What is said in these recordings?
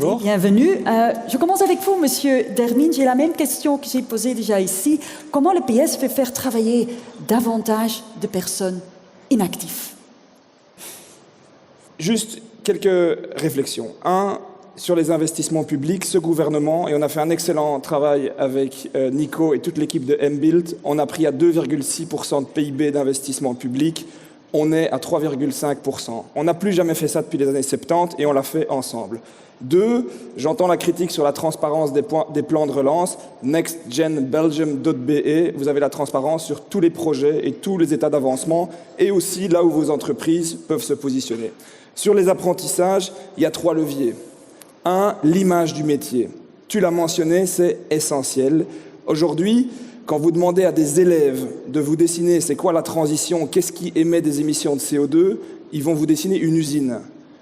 Bonjour. Bienvenue. Je commence avec vous, Monsieur Dermine. J'ai la même question que j'ai posée déjà ici. Comment le PS peut faire travailler davantage de personnes inactives? Juste quelques réflexions. Un, sur les investissements publics, ce gouvernement, et on a fait un excellent travail avec Nico et toute l'équipe de M-Build, on a pris à 2,6% de PIB d'investissement public, on est à 3,5%. On n'a plus jamais fait ça depuis les années 70 et on l'a fait ensemble. Deux, j'entends la critique sur la transparence des plans de relance. nextgenbelgium.be, vous avez la transparence sur tous les projets et tous les états d'avancement et aussi là où vos entreprises peuvent se positionner. Sur les apprentissages, il y a 3 leviers. 1, l'image du métier. Tu l'as mentionné, c'est essentiel. Aujourd'hui, quand vous demandez à des élèves de vous dessiner c'est quoi la transition, qu'est-ce qui émet des émissions de CO2, ils vont vous dessiner une usine.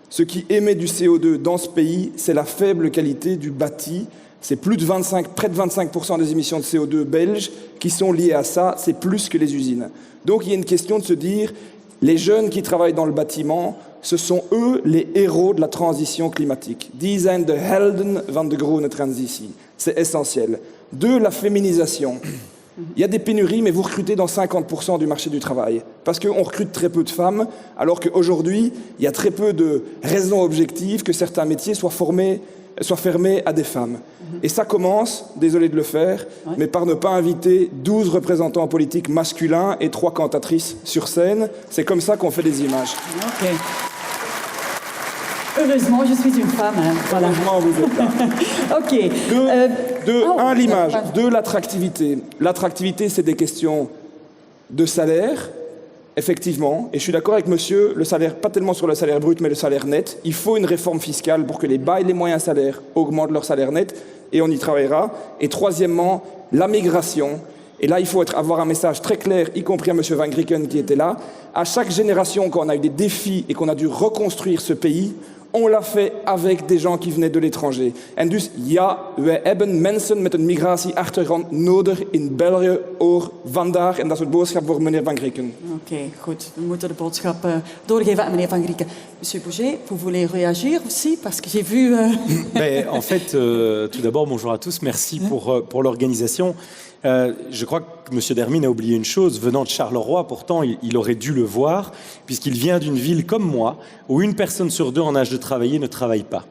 Ce qui émet du CO2 dans ce pays, c'est la faible qualité du bâti. C'est près de 25% des émissions de CO2 belges qui sont liées à ça, c'est plus que les usines. Donc il y a une question de se dire, les jeunes qui travaillent dans le bâtiment, ce sont eux les héros de la transition climatique. Die zijn de helden van de groene transitie. C'est essentiel. 2, la féminisation. Il y a des pénuries, mais vous recrutez dans 50% du marché du travail. Parce qu'on recrute très peu de femmes, alors qu'aujourd'hui, il y a très peu de raisons objectives que certains métiers soient fermés à des femmes. Et ça commence, désolé de le faire, mais par ne pas inviter 12 représentants politiques masculins et 3 cantatrices sur scène. C'est comme ça qu'on fait des images. Ok. Heureusement, je suis une femme. Hein. Voilà. Heureusement, vous êtes là. Ok. Un, l'image. 2, l'attractivité. L'attractivité, c'est des questions de salaire, effectivement. Et je suis d'accord avec monsieur, le salaire, pas tellement sur le salaire brut, mais le salaire net. Il faut une réforme fiscale pour que les bas et les moyens salaires augmentent leur salaire net. Et on y travaillera. Et troisièmement, la migration. Et là, il faut avoir un message très clair, y compris à M. Van Grieken qui était là. À chaque génération, quand on a eu des défis et qu'on a dû reconstruire ce pays, on l'a fait avec des gens qui venaient de l'étranger. En dus, ja, wij hebben mensen met een migratieachtergrond nodig in België, ook vandaag. En dat is het boodschap voor meneer Van Grieken. Oké, goed. We moeten de boodschap doorgeven aan meneer Van Grieken. Monsieur Bouget, vous voulez réagir aussi? Parce que j'ai vu... Mais, en fait, tout d'abord, bonjour à tous. Merci pour l'organisation. Je crois que M. Dermine a oublié une chose. Venant de Charleroi, pourtant, il aurait dû le voir, puisqu'il vient d'une ville comme moi, où 1 personne sur 2 en âge de travailler ne travaille pas.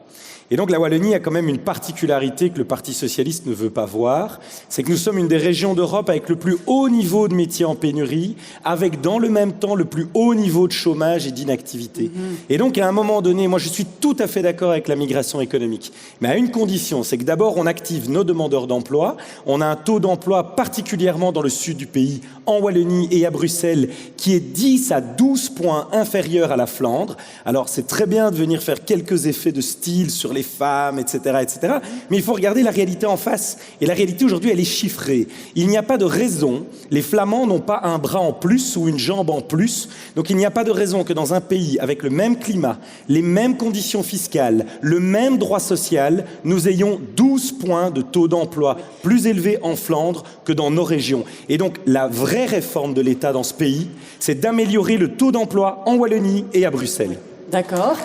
Et donc la Wallonie a quand même une particularité que le Parti socialiste ne veut pas voir, c'est que nous sommes une des régions d'Europe avec le plus haut niveau de métiers en pénurie, avec dans le même temps le plus haut niveau de chômage et d'inactivité. Et donc à un moment donné, moi je suis tout à fait d'accord avec la migration économique, mais à une condition, c'est que d'abord on active nos demandeurs d'emploi, on a un taux d'emploi particulièrement dans le sud du pays, en Wallonie et à Bruxelles, qui est 10 à 12 points inférieur à la Flandre. Alors c'est très bien de venir faire quelques effets de style sur les femmes, etc., mais il faut regarder la réalité en face. Et la réalité aujourd'hui, elle est chiffrée. Il n'y a pas de raison, les Flamands n'ont pas un bras en plus ou une jambe en plus, donc il n'y a pas de raison que dans un pays avec le même climat, les mêmes conditions fiscales, le même droit social, nous ayons 12 points de taux d'emploi plus élevés en Flandre que dans nos régions. Et donc la vraie réforme de l'État dans ce pays, c'est d'améliorer le taux d'emploi en Wallonie et à Bruxelles. D'accord.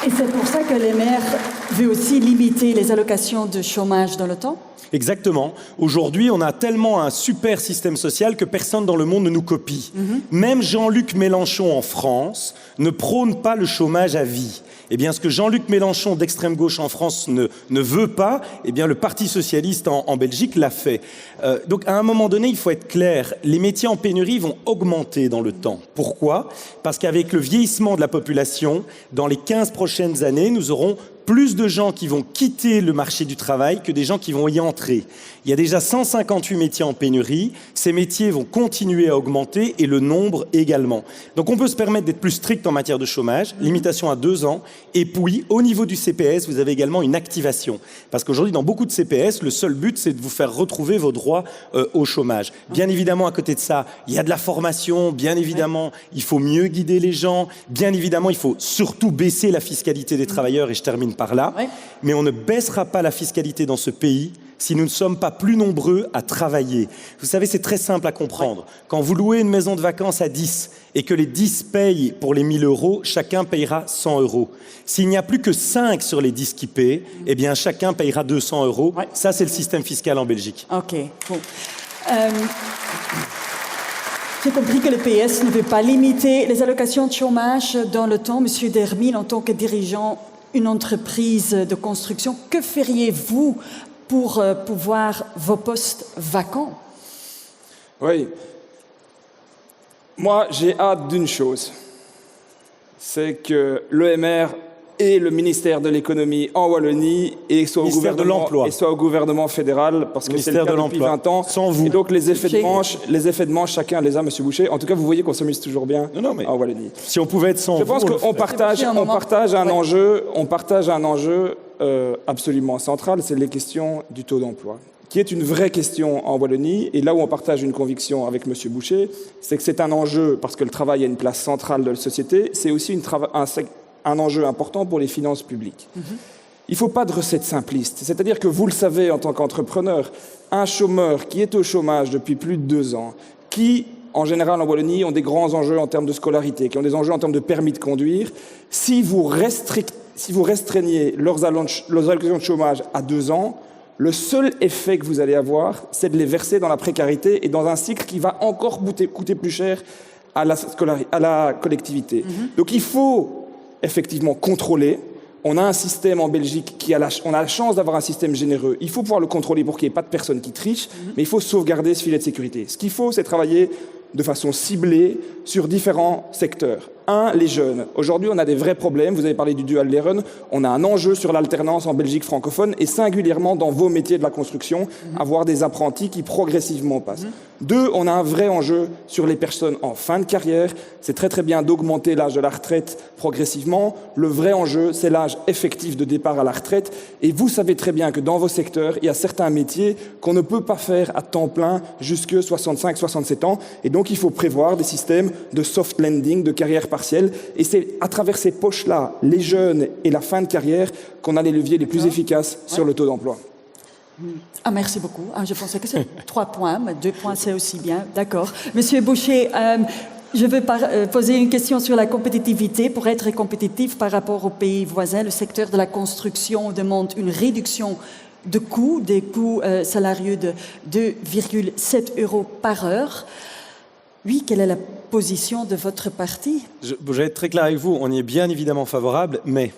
Et c'est pour ça que les maires veulent aussi limiter les allocations de chômage dans le temps? Exactement. Aujourd'hui, on a tellement un super système social que personne dans le monde ne nous copie. Même Jean-Luc Mélenchon en France ne prône pas le chômage à vie. Eh bien, ce que Jean-Luc Mélenchon d'extrême gauche en France ne veut pas, eh bien, le Parti socialiste en Belgique l'a fait. Donc, à un moment donné, il faut être clair. Les métiers en pénurie vont augmenter dans le temps. Pourquoi? Parce qu'avec le vieillissement de la population, dans les 15 prochaines années, nous aurons plus de gens qui vont quitter le marché du travail que des gens qui vont y entrer. Il y a déjà 158 métiers en pénurie. Ces métiers vont continuer à augmenter et le nombre également. Donc on peut se permettre d'être plus strict en matière de chômage, limitation à 2 ans. Et puis, au niveau du CPS, vous avez également une activation. Parce qu'aujourd'hui, dans beaucoup de CPS, le seul but, c'est de vous faire retrouver vos droits au chômage. Bien évidemment, à côté de ça, il y a de la formation. Bien évidemment, il faut mieux guider les gens. Bien évidemment, il faut surtout baisser la fiscalité des travailleurs. Et je termine par là. Oui. Mais on ne baissera pas la fiscalité dans ce pays si nous ne sommes pas plus nombreux à travailler. Vous savez, c'est très simple à comprendre. Quand vous louez une maison de vacances à 10 et que les 10 payent pour les 1 000 €, chacun payera 100 €. S'il n'y a plus que 5 sur les 10 qui paient, eh bien chacun payera 200 €. Ouais. Ça, c'est le système fiscal en Belgique. OK, bon. J'ai compris que le PS ne veut pas limiter les allocations de chômage dans le temps. Monsieur Dermine, en tant que dirigeant une entreprise de construction, que feriez-vous pour pouvoir vos postes vacants? Oui. Moi, j'ai hâte d'une chose. C'est que l'EMR et le ministère de l'économie en Wallonie et soit au gouvernement fédéral, parce que c'est le cas depuis 20 ans. Sans vous. Et donc les effets de manche, chacun les a, Monsieur Boucher. En tout cas, vous voyez qu'on s'amuse toujours bien en Wallonie. Si on pouvait être sans Je vous, pense qu'on partage un enjeu absolument central, c'est les questions du taux d'emploi, qui est une vraie question en Wallonie. Et là où on partage une conviction avec M. Boucher, c'est que c'est un enjeu, parce que le travail a une place centrale de la société, c'est aussi un enjeu important pour les finances publiques. Il ne faut pas de recette simpliste. C'est-à-dire que vous le savez en tant qu'entrepreneur, un chômeur qui est au chômage depuis plus de 2 ans, qui, en général en Wallonie, ont des grands enjeux en termes de scolarité, qui ont des enjeux en termes de permis de conduire, si vous restreignez leurs allocations de chômage à 2 ans, le seul effet que vous allez avoir, c'est de les verser dans la précarité et dans un cycle qui va encore coûter plus cher à la collectivité. Donc il faut effectivement contrôler. On a un système en Belgique on a la chance d'avoir un système généreux. Il faut pouvoir le contrôler pour qu'il n'y ait pas de personnes qui trichent, mais il faut sauvegarder ce filet de sécurité. Ce qu'il faut, c'est travailler de façon ciblée sur différents secteurs. Les jeunes. Aujourd'hui, on a des vrais problèmes. Vous avez parlé du dual learn. On a un enjeu sur l'alternance en Belgique francophone et singulièrement dans vos métiers de la construction, avoir des apprentis qui progressivement passent. 2, on a un vrai enjeu sur les personnes en fin de carrière. C'est très très bien d'augmenter l'âge de la retraite progressivement. Le vrai enjeu, c'est l'âge effectif de départ à la retraite. Et vous savez très bien que dans vos secteurs, il y a certains métiers qu'on ne peut pas faire à temps plein jusque 65-67 ans. Et donc, il faut prévoir des systèmes de soft landing, de carrière partielle. Et c'est à travers ces poches-là, les jeunes et la fin de carrière, qu'on a les leviers les plus efficaces sur le taux d'emploi. Merci beaucoup. Je pensais que c'est 3 points, mais 2 points, c'est aussi bien. D'accord. Monsieur Boucher, je veux poser une question sur la compétitivité. Pour être compétitif par rapport aux pays voisins, le secteur de la construction demande une réduction de coûts, des coûts salariaux de 2,7 € par heure. Oui, quelle est la position de votre parti? Je vais être très clair avec vous, on y est bien évidemment favorable, mais...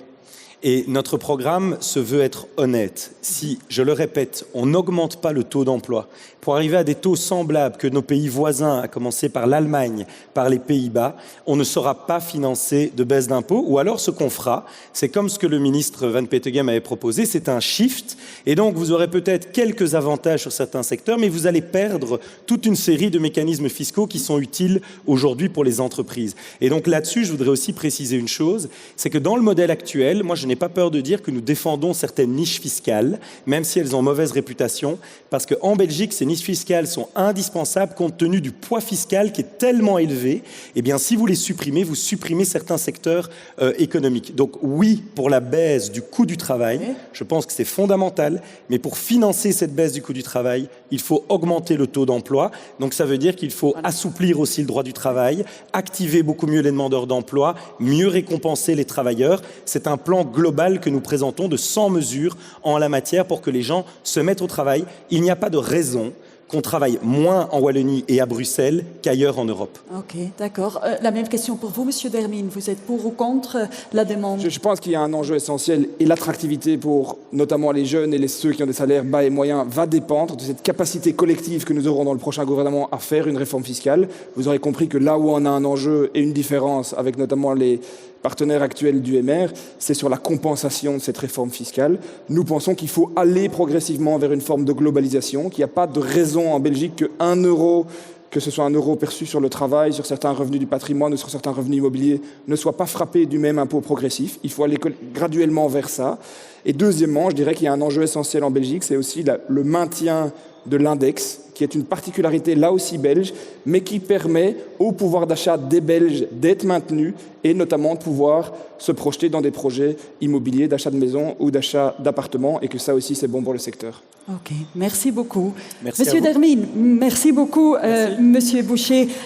Et notre programme se veut être honnête. Si, je le répète, on n'augmente pas le taux d'emploi pour arriver à des taux semblables que nos pays voisins, à commencer par l'Allemagne, par les Pays-Bas, on ne saura pas financer de baisse d'impôts. Ou alors ce qu'on fera, c'est comme ce que le ministre Van Petegem avait proposé, c'est un shift. Et donc vous aurez peut-être quelques avantages sur certains secteurs, mais vous allez perdre toute une série de mécanismes fiscaux qui sont utiles aujourd'hui pour les entreprises. Et donc là-dessus, je voudrais aussi préciser une chose, c'est que dans le modèle actuel, moi je n'ai pas peur de dire que nous défendons certaines niches fiscales, même si elles ont mauvaise réputation, parce qu'en Belgique, ces niches fiscales sont indispensables compte tenu du poids fiscal qui est tellement élevé. Eh bien, si vous les supprimez, vous supprimez certains secteurs économiques. Donc oui, pour la baisse du coût du travail, je pense que c'est fondamental, mais pour financer cette baisse du coût du travail, il faut augmenter le taux d'emploi. Donc ça veut dire qu'il faut assouplir aussi le droit du travail, activer beaucoup mieux les demandeurs d'emploi, mieux récompenser les travailleurs. C'est un plan global que nous présentons de 100 mesures en la matière pour que les gens se mettent au travail. Il n'y a pas de raison qu'on travaille moins en Wallonie et à Bruxelles qu'ailleurs en Europe. Ok, d'accord. La même question pour vous, Monsieur Dermine. Vous êtes pour ou contre la demande? Je pense qu'il y a un enjeu essentiel et l'attractivité pour notamment les jeunes et ceux qui ont des salaires bas et moyens va dépendre de cette capacité collective que nous aurons dans le prochain gouvernement à faire une réforme fiscale. Vous aurez compris que là où on a un enjeu et une différence avec notamment les partenaire actuel du MR, c'est sur la compensation de cette réforme fiscale. Nous pensons qu'il faut aller progressivement vers une forme de globalisation, qu'il n'y a pas de raison en Belgique que 1 euro, que ce soit 1 euro perçu sur le travail, sur certains revenus du patrimoine ou sur certains revenus immobiliers, ne soit pas frappé du même impôt progressif. Il faut aller graduellement vers ça. Et deuxièmement, je dirais qu'il y a un enjeu essentiel en Belgique, c'est aussi le maintien de l'index, qui est une particularité là aussi belge, mais qui permet au pouvoir d'achat des Belges d'être maintenu et notamment de pouvoir se projeter dans des projets immobiliers d'achat de maison ou d'achat d'appartements, et que ça aussi c'est bon pour le secteur. Ok, merci beaucoup. Merci à Monsieur vous. Dermine, merci beaucoup, Monsieur Boucher.